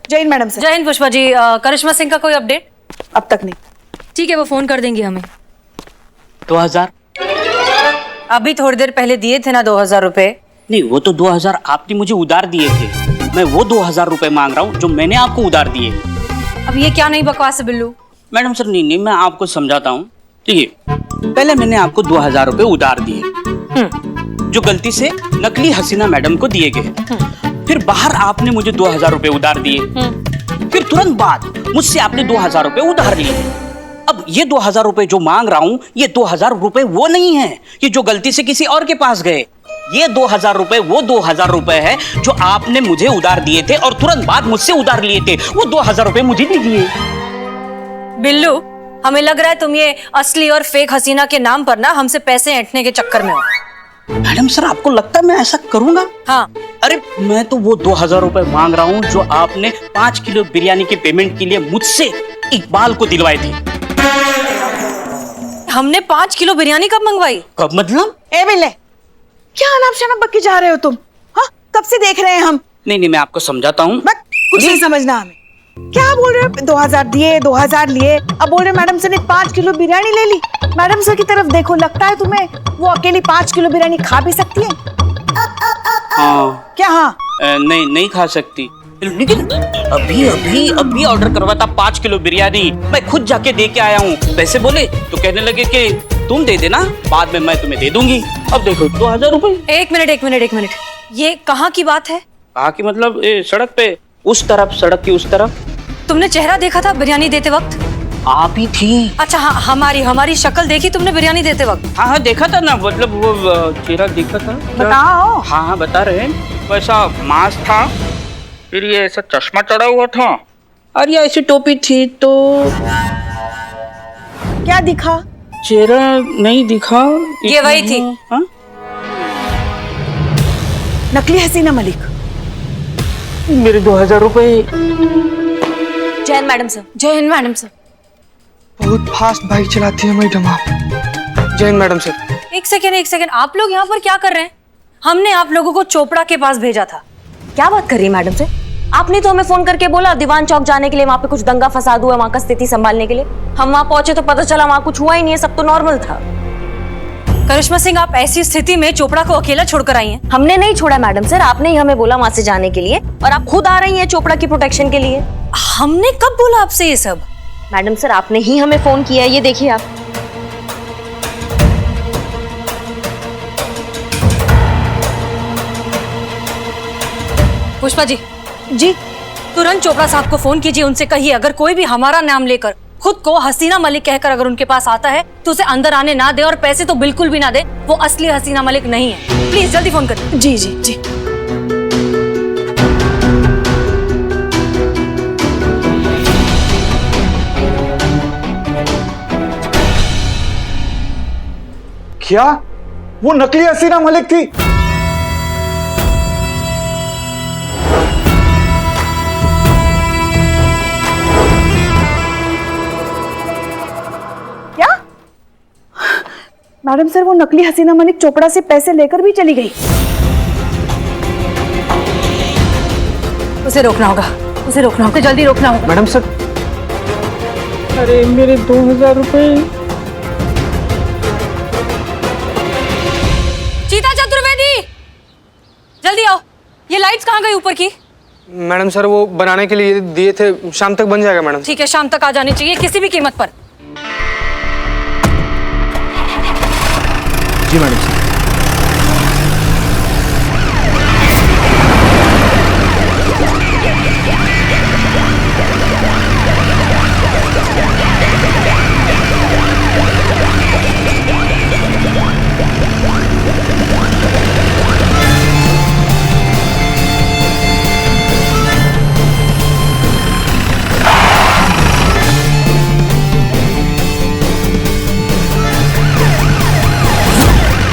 जय Hind madam sir. जय हिंद पुष्पा जी। करिश्मा सिंह का कोई अपडेट? अब तक नहीं। ठीक है, वो फोन कर देंगी हमें। 2000? अभी थोड़ी देर पहले दिए थे ना 2000 रुपए। नहीं, वो तो 2000 आपने मुझे उधार दिए थे। मैं वो 2000 रुपए मांग रहा हूँ जो मैंने आपको उधार दिए। अब ये क्या नहीं बकवास है बिल्लू? मैडम सर, नहीं, मैं आपको समझाता हूँ। ठीक है, पहले मैंने आपको 2000 रुपए उधार दिए, जो गलती से नकली हसीना मैडम को दिए गए। फिर बाहर आपने मुझे 2000 रुपए उधार दिए। फिर तुरंत बाद मुझसे आपने 2000 रुपए उधार लिए। अब ये 2000 रुपए जो मांग रहा हूँ, ये 2000 रुपए वो नहीं है कि जो गलती से किसी और के पास गए। ये 2000 रुपए वो 2000 रुपए है जो आपने मुझे उधार दिए थे और तुरंत बाद मुझसे उधार लिए थे। वो 2000 रुपए मुझे दीजिए। बिल्लू, हमें लग रहा है तुम ये असली और फेक हसीना के नाम पर ना हमसे पैसे ऐंठने के चक्कर में हो। मैडम सर, आपको लगता है मैं ऐसा करूंगा? हाँ। अरे मैं तो वो 2000 रुपए मांग रहा हूँ जो आपने 5 किलो बिरयानी के पेमेंट के लिए मुझसे इकबाल को दिलवाए थे। हमने 5 किलो बिरयानी कब मंगवाई? कब मतलब? ए बिल्ले, क्या अनाप शनाप बक के जा रहे हो तुम? हाँ, कब से देख रहे हैं हम। नहीं, मैं आपको समझाता हूँ। कुछ नहीं समझना हमें। क्या बोल रहे हो? 2000 दिए, 2000 लिए, अब बोल रहे मैडम सर ने 5 किलो बिरयानी ले ली। मैडम सर की तरफ देखो, लगता है तुम्हें वो अकेली 5 किलो बिरयानी खा भी सकती है? हाँ। क्या हाँ? नहीं खा सकती, लेकिन अभी ऑर्डर करवा था 5 किलो बिरयानी। मैं खुद जाके दे के आया हूँ। पैसे बोले तो कहने लगे कि तुम दे देना, बाद में मैं तुम्हें दे दूंगी। अब देखो 2000 रुपए। एक मिनट, ये कहाँ की बात है? कहाँ की मतलब? सड़क पे, उस तरफ, सड़क की उस तरफ। तुमने चेहरा देखा था बिरयानी देते वक्त? आप ही थी। अच्छा हाँ, हमारी शक्ल देखी तुमने बिरयानी देते वक्त? हाँ, देखा था ना, मतलब वो चेहरा देखा था। बताओ। हाँ, बता रहे हैं। वैसा मास्क था, फिर ये ऐसा चश्मा चढ़ा हुआ था और ये ऐसी टोपी थी। तो क्या दिखा? चेहरा नहीं दिखा। ये वही थी। हाँ? नकली हसीना मलिक। मेरे 2000 रुपए। जय हिंद मैडम सर। जय हिंद मैडम सर। बहुत फास्ट बाइक चलाती है मैडम आप। जय हिंद मैडम सर। एक सेकेंड, आप लोग यहाँ पर क्या कर रहे हैं? हमने आप लोगों को चोपड़ा के पास भेजा था। क्या बात कर रही है मैडम से? आपने तो हमें फोन करके बोला दीवान चौक जाने के लिए, वहाँ पे कुछ दंगा फसाद हुआ, वहाँ का स्थिति संभालने के लिए। हम वहाँ पहुंचे तो पता चला वहाँ कुछ हुआ ही नहीं है, सब तो नॉर्मल था। करिश्मा सिंह, आप ऐसी स्थिति में चोपड़ा को अकेला छोड़कर आई हैं? हमने नहीं छोड़ा मैडम सर, आपने ही हमें बोला वहाँ से जाने के लिए और आप खुद आ रही हैं चोपड़ा की प्रोटेक्शन के लिए। हमने कब बोला आपसे ये सब? मैडम सर, आपने ही हमें फोन किया है, ये देखिए आप। पुष्पा जी, जी तुरंत चोपड़ा साहब को फोन कीजिए, उनसे कहिए अगर कोई भी हमारा नाम लेकर खुद को हसीना मलिक कहकर अगर उनके पास आता है तो उसे अंदर आने ना दे और पैसे तो बिल्कुल भी ना दे। वो असली हसीना मलिक नहीं है। प्लीज जल्दी फोन करिए। जी जी जी। क्या वो नकली हसीना मलिक थी? क्या? मैडम सर, वो नकली हसीना मलिक चोपड़ा से पैसे लेकर भी चली गई। उसे रोकना होगा, जल्दी रोकना होगा। Madam sir. अरे मेरे 2000 रुपए। चीता चतुर्वेदी, जल्दी आओ। ये लाइट्स कहाँ गई ऊपर की? मैडम सर, वो बनाने के लिए दिए थे, शाम तक बन जाएगा मैडम। ठीक है, शाम तक आ जानी चाहिए किसी भी कीमत पर। जी मैडम सर।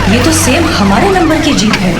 ये तो सेम हमारे नंबर की जीप है।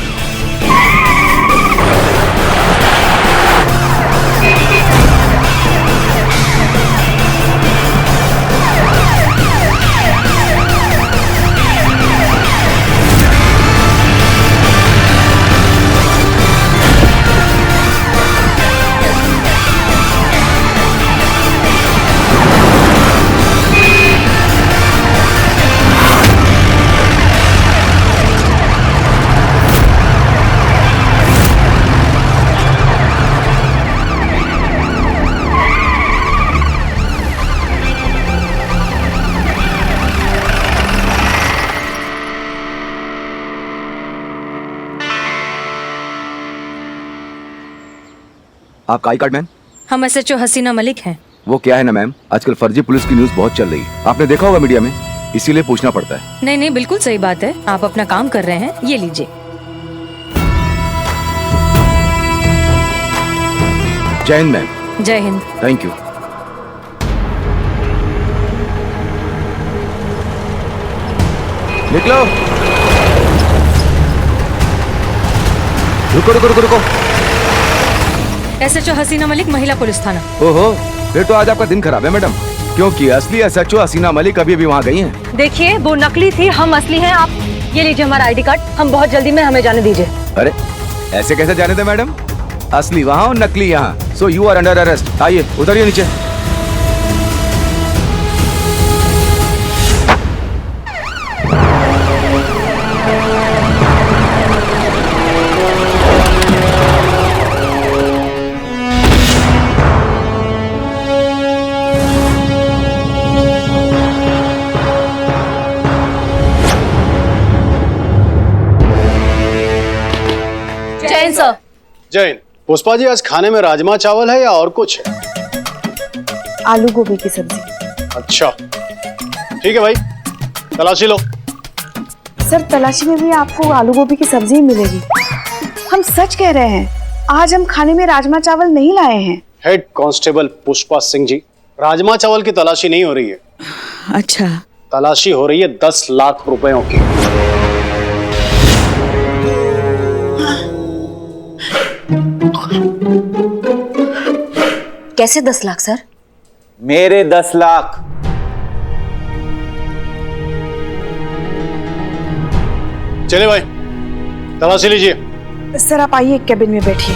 आपका आई कार्ड मैम? हम SHO हसीना मलिक हैं। वो क्या है ना मैम, आजकल फर्जी पुलिस की न्यूज बहुत चल रही है, आपने देखा होगा मीडिया में, इसीलिए पूछना पड़ता है। नहीं नहीं, बिल्कुल सही बात है, आप अपना काम कर रहे हैं, ये लीजिए। जय हिंद मैम। जय हिंद। Thank you. निकलो। रुको रुको रुको रुको। SHO हसीना मलिक, महिला पुलिस थाना। ओहो, फिर तो आज आपका दिन खराब है मैडम, क्योंकि असली SHO हसीना मलिक अभी भी वहाँ गई हैं। देखिए, वो नकली थी, हम असली हैं। आप ये लीजिए हमारा ID कार्ड, हम बहुत जल्दी में, हमें जाने दीजिए। अरे ऐसे कैसे जाने दे मैडम, असली वहाँ और नकली यहाँ, so you are under arrest. आइए उतरिए नीचे। जैन सर। जैन, पुष्पा जी आज खाने में राजमा चावल है या और कुछ है? आलू गोभी की सब्जी। अच्छा ठीक है भाई, तलाशी लो। सर तलाशी में भी आपको आलू गोभी की सब्जी ही मिलेगी। हम सच कह रहे हैं, आज हम खाने में राजमा चावल नहीं लाए हैं। हेड कांस्टेबल पुष्पा सिंह जी, राजमा चावल की तलाशी नहीं हो रही है। अच्छा। तलाशी हो रही है 10 लाख रुपयों की। कैसे 10 लाख सर? मेरे 10 लाख। चले भाई, तलाशी लीजिए। सर आप आइए, कैबिन में बैठिए।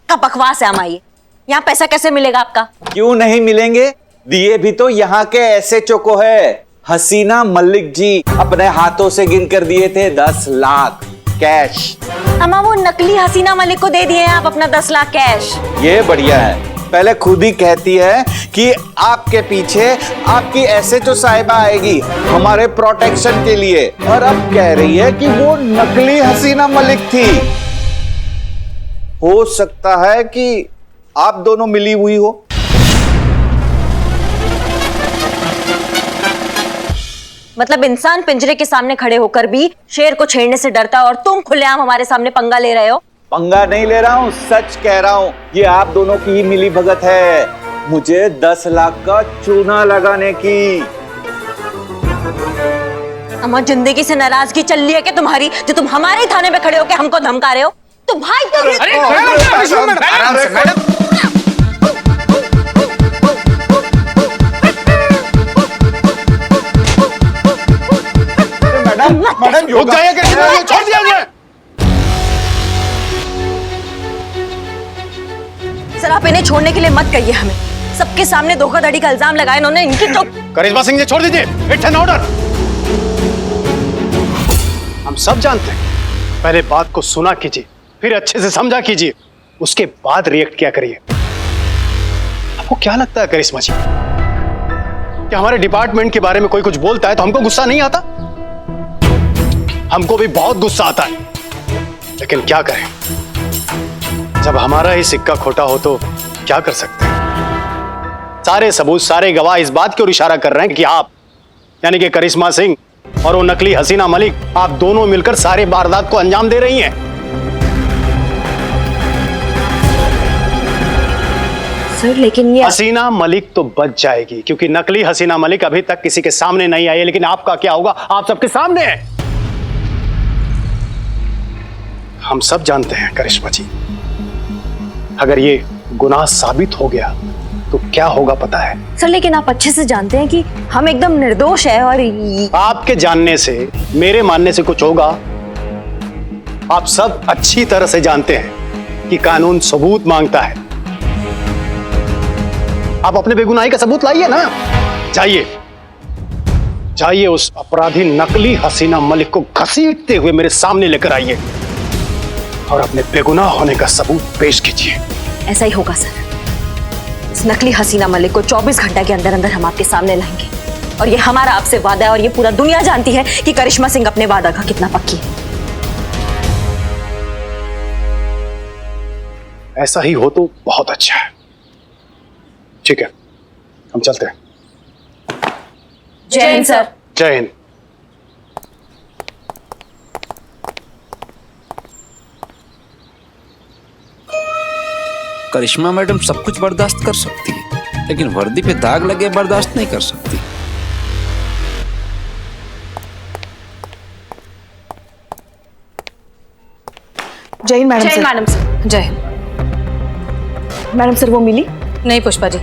क्या बकवास है हमारी? यहाँ पैसा कैसे मिलेगा आपका? क्यों नहीं मिलेंगे, दिए भी तो यहाँ के SHO को है। हसीना मलिक जी अपने हाथों से गिन कर दिए थे 10 लाख कैश। अम्मा वो नकली हसीना मलिक को दे दिए हैं आप अपना 10 लाख कैश। ये बढ़िया है, पहले खुद ही कहती है कि आपके पीछे आपकी SHO साहिबा आएगी हमारे प्रोटेक्शन के लिए, और अब कह रही है कि वो नकली हसीना मलिक थी। हो सकता है कि आप दोनों मिली हुई हो। मतलब इंसान पिंजरे के सामने खड़े होकर भी शेर को छेड़ने से डरता है और तुम खुलेआम हमारे सामने पंगा ले रहे हो। पंगा नहीं ले रहा हूँ, सच कह रहा हूँ, ये आप दोनों की ही मिली भगत है मुझे 10 लाख का चूना लगाने की। अम्मा जिंदगी से नाराजगी चल रही है कि तुम्हारी, जो तुम हमारे थाने पे खड़े होकर हमको धमका रहे हो? तुम भाई मैडम रुक जाइए, छोड़ दिया जाए। सर आप इन्हें छोड़ने के लिए मत कहिए हमें, सबके सामने धोखाधड़ी का इल्जाम लगाया इन्होंने, इनकी तो। करिश्मा सिंह जी छोड़ दीजिए, इट्स एन ऑर्डर। हम सब जानते हैं, पहले बात को सुना कीजिए, फिर अच्छे से समझा कीजिए, उसके बाद रिएक्ट किया करिए। आपको क्या लगता है करिश्मा जी, कि हमारे डिपार्टमेंट के बारे में कोई कुछ बोलता है तो हमको गुस्सा नहीं आता? हमको भी बहुत गुस्सा आता है, लेकिन क्या करें, जब हमारा ही सिक्का खोटा हो तो क्या कर सकते हैं। सारे सबूत, सारे गवाह इस बात की ओर इशारा कर रहे हैं कि आप, यानी कि करिश्मा सिंह और वो नकली हसीना मलिक, आप दोनों मिलकर सारे वारदात को अंजाम दे रही हैं। सर लेकिन ये हसीना मलिक तो बच जाएगी, क्योंकि नकली हसीना मलिक अभी तक किसी के सामने नहीं आई है, लेकिन आपका क्या होगा, आप सबके सामने है। हम सब जानते हैं करिश्मा जी, अगर ये गुनाह साबित हो गया तो क्या होगा पता है? सर लेकिन आप अच्छे से जानते हैं कि हम एकदम निर्दोष है, और आपके जानने से, मेरे मानने से कुछ होगा? आप सब अच्छी तरह से जानते हैं कि कानून सबूत मांगता है। आप अपने बेगुनाही का सबूत लाइए ना। जाइए जाइए, उस अपराधी नकली हसीना मलिक को घसीटते हुए मेरे सामने लेकर आइए और अपने बेगुनाह होने का सबूत पेश कीजिए। ऐसा ही होगा सर। इस नकली हसीना मलिक को 24 घंटे के अंदर अंदर हम आपके सामने लाएंगे। और ये हमारा आपसे वादा है और ये पूरा दुनिया जानती है कि करिश्मा सिंह अपने वादा का कितना पक्की है। ऐसा ही हो तो बहुत अच्छा है। ठीक है, हम चलते हैं। जय हिंद सर। जय हिंद। करिश्मा मैडम सब कुछ बर्दाश्त कर सकती है, लेकिन वर्दी पे दाग लगे बर्दाश्त नहीं कर सकती। जय Hind madam sir. Madam sir. जय हिंद। मैडम सर वो मिली? नहीं पुष्पा जी,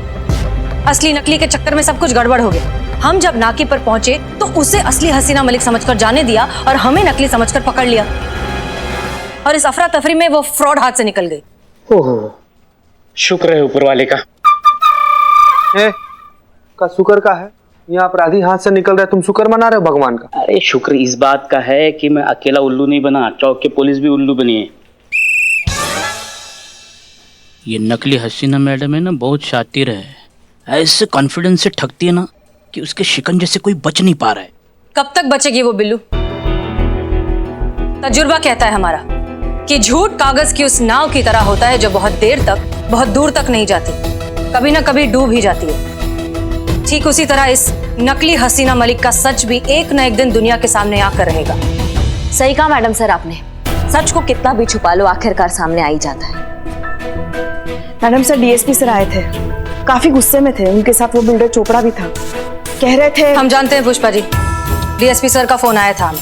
असली नकली के चक्कर में सब कुछ गड़बड़ हो गया। हम जब नाके पर पहुंचे तो उसे असली हसीना मलिक समझकर जाने दिया और हमें नकली समझकर पकड़ लिया, और इस अफरा तफरी में वो फ्रॉड हाथ से निकल गई। ओहो, शुक्र है ऊपर वाले का। का शुक्र का है? यहाँ अपराधी हाथ से निकल रहा है, तुम शुक्र मना रहे हो भगवान का? अरे शुक्र इस बात का है कि मैं अकेला उल्लू नहीं बना, चौक के पुलिस भी उल्लू बनी है। ये नकली हसीना मैडम है ना, बहुत शातिर है। ऐसे कॉन्फिडेंस से ठगती है ना कि उसके शिकंजे से कोई बच नहीं पा रहा है। कब तक बचेगी वो बिल्लू? तजुर्बा कहता है हमारा कि झूठ कागज की उस नाव की तरह होता है जो बहुत देर तक, बहुत दूर तक नहीं जाती, कभी ना कभी डूब ही जाती है। ठीक उसी तरह इस नकली हसीना मलिक का सच भी एक न एक दिन दुनिया के सामने आकर रहेगा। सही कहा मैडम सर आपने, सच को कितना भी छुपा लो आखिरकार सामने आ ही जाता है। मैडम सर डीएसपी सर आए थे, काफी गुस्से में थे। उनके साथ वो बिल्डर चोपड़ा भी था। कह रहे थे हम जानते हैं पुष्पा जी, डीएसपी सर का फोन आया था।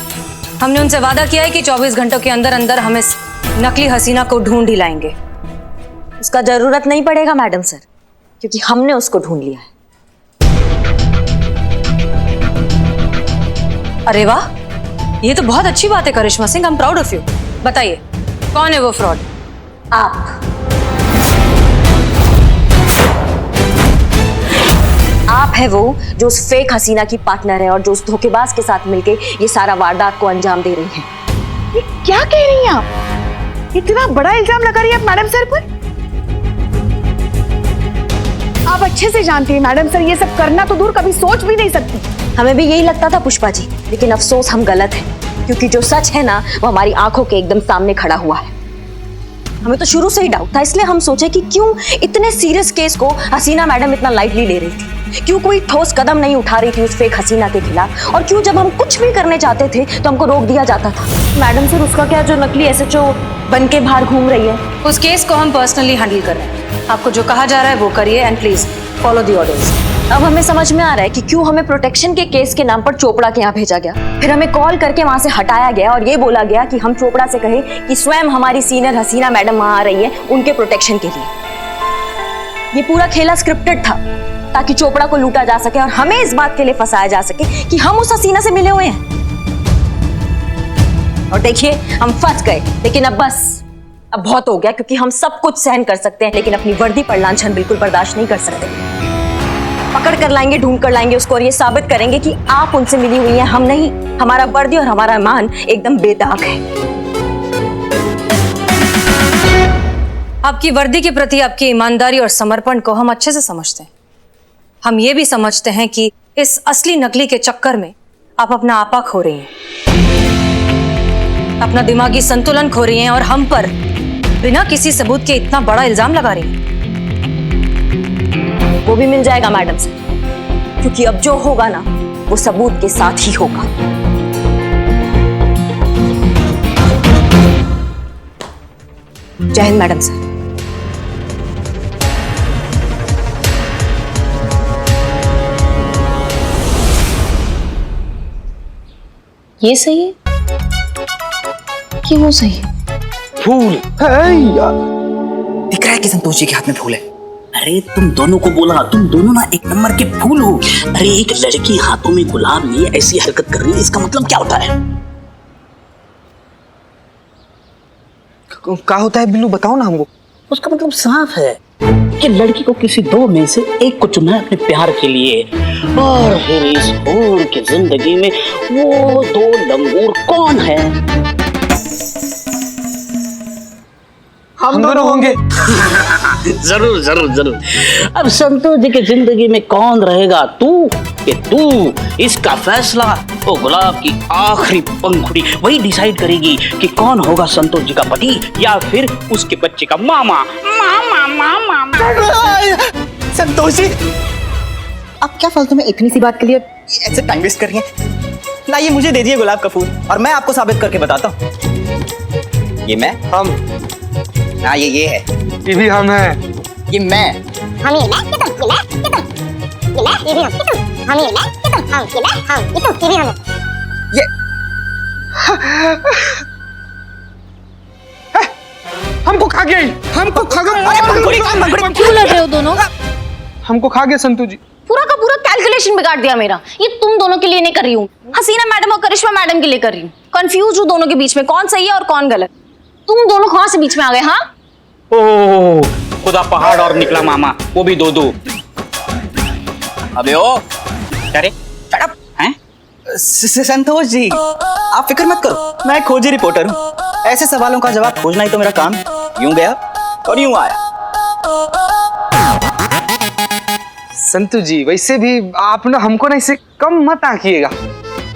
हमने उनसे वादा किया है कि 24 घंटों के अंदर अंदर हम इस नकली हसीना को ढूंढ ही लाएंगे। उसका जरूरत नहीं पड़ेगा मैडम सर, क्योंकि हमने उसको ढूंढ लिया है। अरे वाह, ये तो बहुत अच्छी बात है Karishma Singh, I am proud of you. बताइए कौन है वो फ्रॉड? आप है वो जो उस फेक हसीना की पार्टनर है और जो उस धोखेबाज के साथ मिलके ये सारा वारदात को अंजाम दे रही है। ये क्या कह रही हैं आप? इतना बड़ा इल्जाम लगा रही है आप मैडम सर पर? आप अच्छे से जानती हैं मैडम सर, ये सब करना तो दूर, कभी सोच भी नहीं सकती। हमें भी यही लगता था पुष्पा जी, लेकिन अफसोस हम गलत हैं, क्योंकि जो सच है ना वो हमारी आंखों के एकदम सामने खड़ा हुआ है। हमें तो शुरू से ही डाउट था, इसलिए हम सोचे कि क्यों इतने सीरियस केस को हसीना मैडम इतना लाइटली ले रही थी, क्यों कोई ठोस कदम नहीं उठा रही थी उस फेक हसीना के खिलाफ, और क्यों जब हम कुछ भी करने चाहते थे तो हमको रोक दिया जाता था। मैडम सर उसका क्या, जो नकली एसएचओ बन के बाहर घूम रही है, उस केस को हम पर्सनली हैंडल कर रहे हैं। आपको जो कहा जा रहा है वो करिए and please follow the orders. अब हमें समझ में आ रहा है कि क्यों हमें प्रोटेक्शन के केस के नाम पर चोपड़ा के यहाँ भेजा गया, फिर हमें कॉल करके वहां से हटाया गया और ये बोला गया कि हम चोपड़ा से कहें कि स्वयं हमारी सीनियर हसीना मैडम वहां आ रही है उनके प्रोटेक्शन के लिए। ये पूरा खेला स्क्रिप्टेड था ताकि चोपड़ा को लूटा जा सके और हमें इस बात के लिए फंसाया जा सके कि हम उस हसीना से मिले हुए हैं। और देखिए हम फंस गए, लेकिन अब बस, अब बहुत हो गया, क्योंकि हम सब कुछ सहन कर सकते हैं लेकिन अपनी वर्दी पर लांछन बिल्कुल बर्दाश्त नहीं कर सकते। पकड़ कर लाएंगे, ढूंढ कर लाएंगे उसको और ये साबित करेंगे कि आप उनसे मिली हुई हैं, हम नहीं। हमारा वर्दी और हमारा मान एकदम बेदाग है। आपकी वर्दी के प्रति आपकी ईमानदारी और समर्पण को हम अच्छे से समझते हैं। हम ये भी समझते हैं कि इस असली नकली के चक्कर में आप अपना आपा खो रही हैं, अपना दिमागी संतुलन खो रही हैं और हम पर बिना किसी सबूत के इतना बड़ा इल्जाम लगा रही हैं। वो भी मिल जाएगा मैडम से, क्योंकि अब जो होगा ना वो सबूत के साथ ही होगा। जय हिंद मैडम सर। ये सही है कि वो सही है? फूल है यार। दिख रहा है कि संतोष जी के हाथ में फूल है। अरे तुम दोनों को बोला, तुम दोनों ना एक नंबर के फूल हो। अरे एक लड़की हाथों में गुलाब लिए ऐसी हरकत कर रही है, इसका मतलब क्या होता है? क्या होता है बिल्लू, बताओ ना हमको। उसका मतलब साफ है कि लड़की को किसी दो में से एक को चुना है अपने प्यार के लिए, और फिर इस हूर की जिंदगी में वो दो लंगूर कौन है? हम दोनों होंगे। जरूर जरूर जरूर। अब संतोष जी की जिंदगी में कौन रहेगा, तू कि तू इसका फैसला वो गुलाब की आखिरी पंखुड़ी वही डिसाइड करेगी कि कौन होगा संतोष जी का पति या फिर उसके बच्चे का मामा। मामा मामा संतोष जी, आप क्या फालतू में इतनी सी बात के लिए ऐसे टाइम वेस्ट कर रही हैं? लाइए मुझे दे दिए गुलाब का फूल और मैं आपको साबित करके बताता हूँ। ये मैं, हम, हाँ ये है, ये भी हम हैं। ये मैं, हम ये मैं, ये तुम, ये मैं, ये भी हम, ये तुम, हम ये मैं, ये तुम, हम ये मैं, हम ये तुम, ये भी हम। ये हमको खा गया, हमको खा गया। क्यों लड़ रहे हो दोनों? हमको खा गया संतू जी। पूरा का पूरा कैलकुलेशन बिगाड़ दिया मेरा। ये तुम दोनों के लिए नहीं कर रही हूँ, हसीना मैडम और करिश्मा मैडम के लिए कर रही हूँ। कंफ्यूज हूँ दोनों के बीच में कौन सही है और कौन गलत। तुम दोनों कहाँ से बीच में आ गए? हाँ ओह खुदा पहाड़ और निकला मामा, वो भी दो। अबे ओ अरे शट अप हैं? संतोष जी, आप फिक्र मत करो, मैं खोजी रिपोर्टर हूँ। ऐसे सवालों का जवाब खोजना ही तो मेरा काम। यूं गया और यूं आया। संतू जी वैसे भी आप ना हमको ना इसे कम मत आंकिएगा।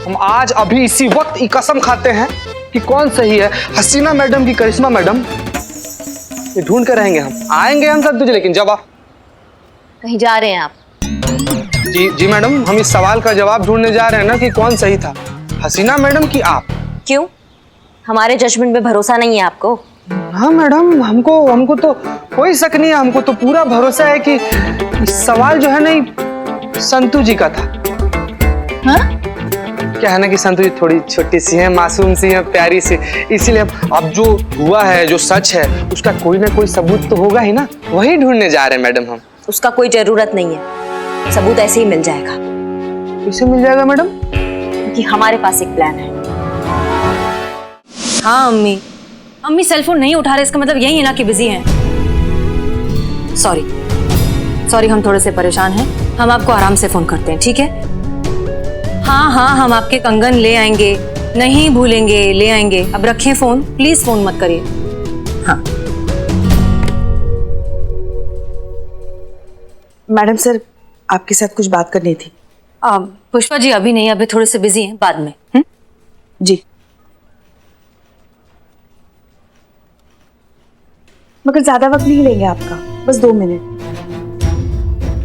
हम आज अभी इसी वक्त ये कसम खाते हैं कि कौन सही है, हसीना मैडम की करिश्मा मैडम। ये ढूंढ कर रहेंगे, हम आएंगे हम संतू जी। लेकिन जब आप कहीं जा रहे हैं आप? जी मैडम, हम इस सवाल का जवाब ढूंढने जा रहे हैं ना कि कौन सही था, हसीना मैडम की आप। क्यों, हमारे जजमेंट पे भरोसा नहीं है आपको? हाँ मैडम, हमको तो कोई शक नहीं है। हमको तो पूरा भरोसा है कि सवाल जो है ना संतू जी का था। हाँ? क्या है ना कि संतू जी थोड़ी छोटी सी है, मासूम सी है, प्यारी सी, इसीलिए अब जो हुआ है, जो सच है, उसका कोई ना कोई सबूत तो होगा ही ना, वही ढूंढने जा रहे हैं मैडम हम। उसका कोई जरूरत नहीं है, सबूत ऐसे ही मिल जाएगा। कैसे मिल जाएगा मैडम? क्योंकि हमारे पास एक प्लान है। हाँ अम्मी सेलफोन नहीं उठा रहे, इसका मतलब यही है ना कि बिजी हैं। सॉरी हम थोड़े से परेशान हैं, हम आपको आराम से फोन करते हैं, ठीक है? हाँ हम आपके कंगन ले आएंगे, नहीं भूलेंगे, ले आएंगे। अब रखें फोन, प्लीज फोन मत करिए। हाँ मैडम सर, आपके साथ कुछ बात करनी थी। पुष्पा जी अभी नहीं, अभी थोड़े से बिजी हैं, बाद में। जी, मगर ज्यादा वक्त नहीं लेंगे आपका, बस 2 मिनट।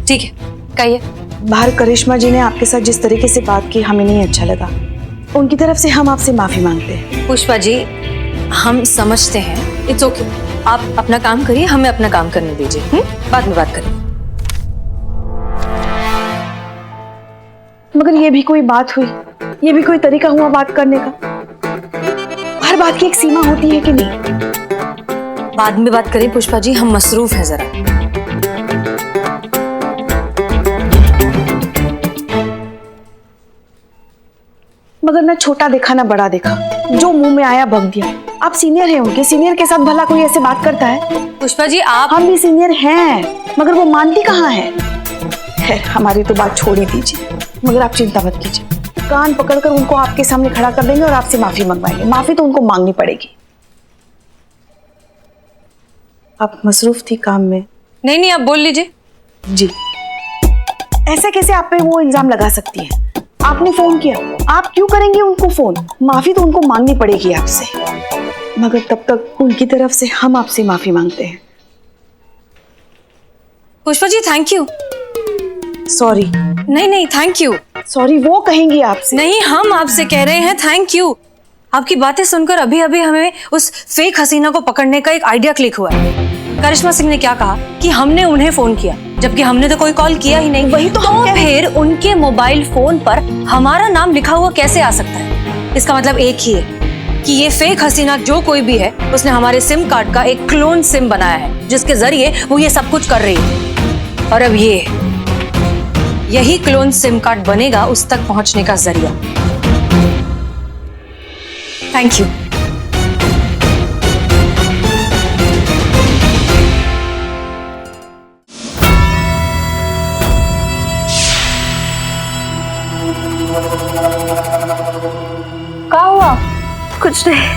ठीक है, कहिए। बाहर करिश्मा जी ने आपके साथ जिस तरीके से बात की, हमें नहीं अच्छा लगा। उनकी तरफ से हम आपसे माफी मांगते हैं। पुष्पा जी, हम समझते हैं, इट्स ओके। आप अपना काम करिए, हमें अपना काम करने दीजिए, बाद में बात करें। मगर ये भी कोई बात हुई? ये भी कोई तरीका हुआ बात करने का? हर बात की एक सीमा होती है कि नहीं? बाद में बात करें पुष्पा जी, हम मसरूफ हैं जरा। मगर ना छोटा देखा ना बड़ा देखा, जो मुंह में आया बक दिया। आप सीनियर हैं उनके, सीनियर के साथ भला कोई ऐसे बात करता है? पुष्पा जी आप। हम भी सीनियर हैं, मगर वो मानती कहाँ है। खैर, हमारी तो बात छोड़ ही दीजिए, मगर आप चिंता मत कीजिए। कान पकड़कर उनको आपके सामने खड़ा कर देंगे और आपसे माफी मंगवाएंगे। माफी तो उनको मांगनी पड़ेगी। आप मसरूफ थी काम में। नहीं, आप बोल लीजिए। जी, ऐसे कैसे आप पे वो इल्जाम लगा सकती है? आपने फोन किया, आप क्यों करेंगे उनको फोन? माफी तो उनको मांगनी पड़ेगी आपसे, मगर तब तक उनकी तरफ से हम आपसे माफी मांगते हैं। Pushpa ji thank you. Sorry. नहीं थैंक यू। सॉरी वो कहेंगी आपसे। नहीं, हम आपसे कह रहे हैं थैंक यू। आपकी बातें सुनकर अभी हमें उस फेक हसीना को पकड़ने का एक आइडिया क्लिक हुआ है। करिश्मा सिंह ने क्या कहा कि हमने उन्हें फोन किया, जबकि हमने तो कोई कॉल किया ही नहीं। वही तो फिर उनके मोबाइल फोन पर हमारा नाम लिखा हुआ कैसे आ सकता है? इसका मतलब एक ही है कि ये फेक हसीना जो कोई भी है, उसने हमारे सिम कार्ड का एक क्लोन सिम बनाया है, जिसके जरिए वो ये सब कुछ कर रही है। और अब यही क्लोन सिम कार्ड बनेगा उस तक पहुंचने का जरिया। Thank you. क्या हुआ? कुछ नहीं।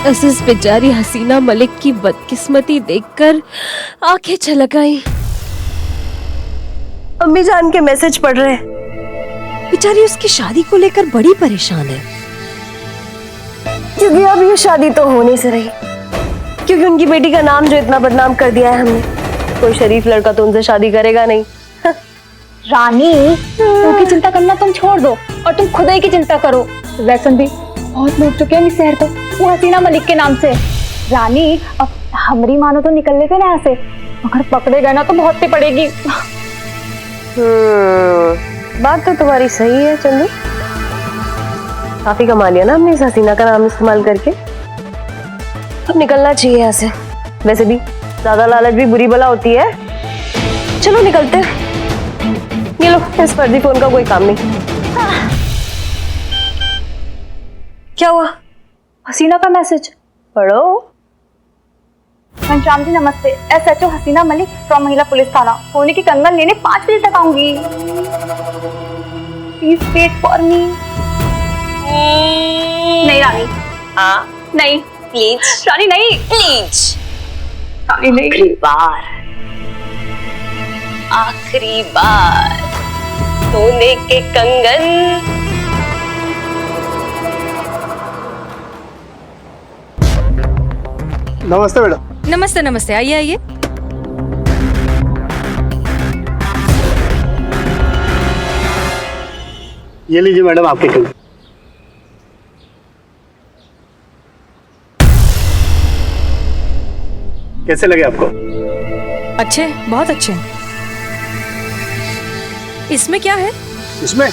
बस इस बेचारी हसीना मलिक की बदकिस्मती देखकर आंखें छलक आई। अम्मी जान के मैसेज पढ़ रहे हैं। बेचारी उसकी शादी को लेकर बड़ी परेशान है, क्योंकि अब ये शादी तो होने से रही, क्योंकि उनकी बेटी का नाम जो इतना बदनाम कर दिया है हमने, कोई शरीफ लड़का तो उनसे शादी करेगा नहीं। रानी, उनकी चिंता करना तुम छोड़ दो और तुम खुद ही की चिंता करो। वैसन भी बहुत लूट चुके हैं इस शहर को, वो हसीना मलिक के नाम से। रानी, अब हमारी मानो तो निकल लेते ना यहाँ से, अगर पकड़े गए ना तो बहुत पे पड़ेगी। बात तो तुम्हारी सही है चंदू, काफी कमा लिया ना हमने इस हसीना का नाम इस्तेमाल करके। अब निकलना चाहिए यहाँ से। वैसे भी ज्यादा लालच भी बुरी बला होती है। चलो निकलते हैं। ये लो, इस फर्जी फोन का कोई काम नहीं। क्या हुआ? हसीना का मैसेज पढ़ो। घनश्याम जी नमस्ते, SHO हसीना मलिक फ्रॉम महिला पुलिस थाना। सोने की कंगन लेने 5 बजे तक आऊंगी, प्लीज वेट फॉर मी। नहीं रानी, हाँ नहीं प्लीज रानी, नहीं प्लीज। रानी नहीं। आखिरी बार सोने के कंगन। नमस्ते मैडम। नमस्ते नमस्ते, आइए आइए। ये लीजिए मैडम आपके कंगन। कैसे लगे आपको? अच्छे, बहुत अच्छे। इसमें क्या है? इसमें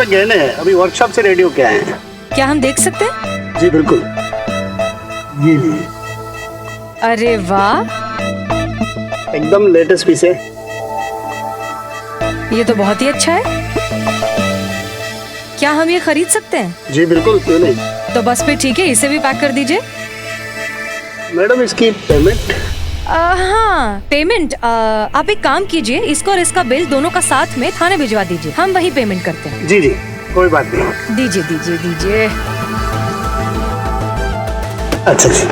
गहने हैं, अभी वर्कशॉप से रेडी होके आए हैं। क्या हम देख सकते हैं? जी बिल्कुल, ये लीजिए। अरे वाह, एकदम लेटेस्ट पीस है। ये तो बहुत ही अच्छा है। क्या हम ये खरीद सकते हैं? जी बिल्कुल, क्यों नहीं। तो बस फिर ठीक है, इसे भी पैक कर दीजिए। मैडम इसकी पेमेंट? हाँ पेमेंट, आप एक काम कीजिए, इसको और इसका बिल दोनों का साथ में थाने भिजवा दीजिए, हम वही पेमेंट करते हैं। जी जी, कोई बात नहीं। दीजिए दीजिए दीजिए। अच्छा जी।